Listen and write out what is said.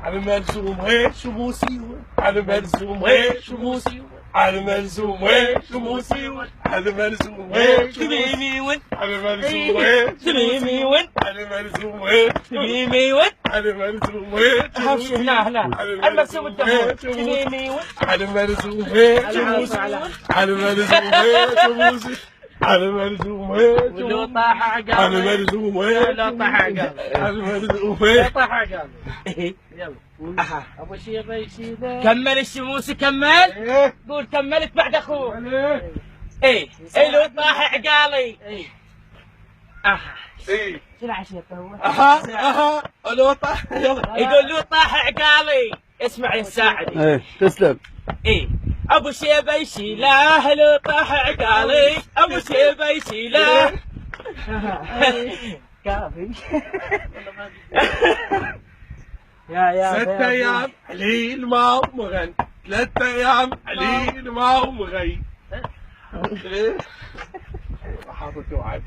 على مرسوم هيش وموسيوى على مرسوم هيش وموسيوى على مرسوم هيش وموسيوى على مرسوم هيش تبيميون على مرسوم هيش تبيميون على مرسوم هيش تبيميون على مرسوم هيش هاوش هنا المرسوم الدبور تبيميون على مرسوم هيش وموسيوى على مرسوم هيش وموسيوى على مرسوم هيش ولو طاح عقابي على مرسوم هيش لا طاح عقابي على مرسوم لا هيش طاح عقابي يلا ابو شيبه يشيبه كمل الشموس كمل قول كملت بعد اخوك ايه لو طاح عقالي ايه شنو عشيته هو؟ اها لو طاح يلا يقول لو طاح عقالي اسمع يا الساعدي ايه تسلم. ايه ابو شيبه يشيله لو طاح عقالي ابو شيبه يشيله كافي يا 6 ايام حليل ما هو مغني 3 ايام حليل ما هو مغني حاطط وعد